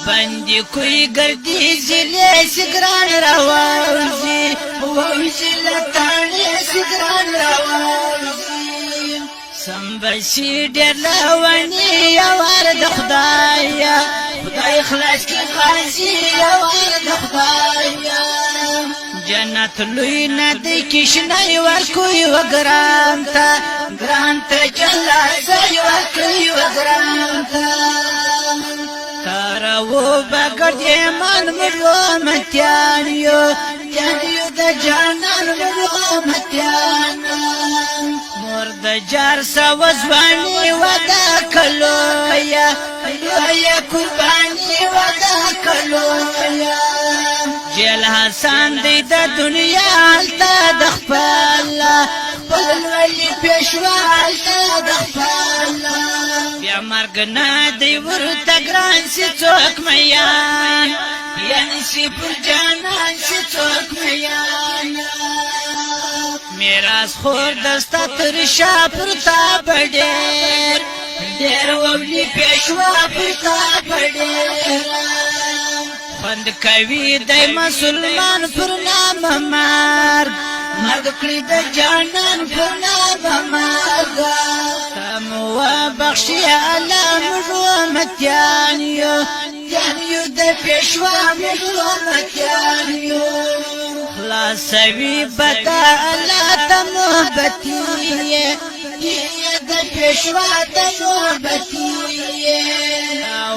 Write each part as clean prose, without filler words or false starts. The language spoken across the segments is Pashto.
بندی کوئی گردی زلی سگران روازی ووزی لطانی سگران روازی سنبسی دیر لونی یوار دخدایا خدای خلاص کی غازی یوار دخدایا جنت لوی ندی کشنای ورکوی و گرانتا گرانتا جلازای ورکوی و گرانتا تارو بگرد ایمان مرومتیانیو جانیو دا جانان مرومتیانا مرد جار سوزوانی ودا کلویا لویا قربانی ودا کلویا جیل حسان دی دا دنیا حالتا دخپالا خپل ولی پیشوا حالتا دخپالا بیا مرگ نادی ورطا گران سی چوک میان یعنی سی پر جانان سی چوک میان میراس خور دستا ترشا پرتا بڑیر دیر وولی پیشوا پرتا بڑیر خوند کوي د مسلمان پر نام مرگ مرگ کړی د جانان پر نام مرگ تمو بخشي الله مرومتیانیو یانیو د پیشوا مرومتیانیو خلاصوي بدا الله ته محبتي د پیشوا ته محبتي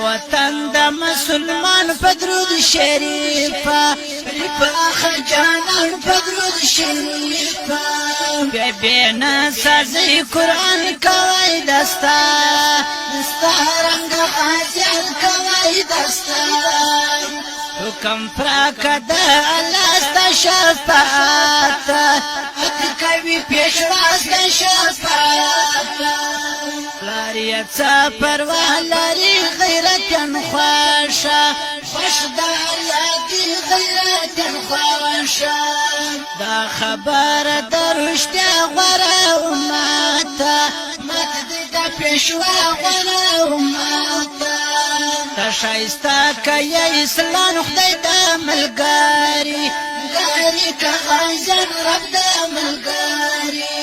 وطن د مسلمان پدرود شریفا پاخ جانان پدرود شریفا بینا سازی قرآن کوي دستا دستا رنگ غازیان کوي دستا حکم پراکد اللہ ستا شفاعت حق کوي پیشوا ستا شفاعت لاریت سا پروا لاری غیرتن خواشا خوش دا اللہ دی غیرتن خواشا دا خبر درشتیا غورا اماتا مت دی دا پیشوا غورا اماتا تا شایستا کئی اسلام خدای دا ملگاری گاری که غازن رب دا ملگاری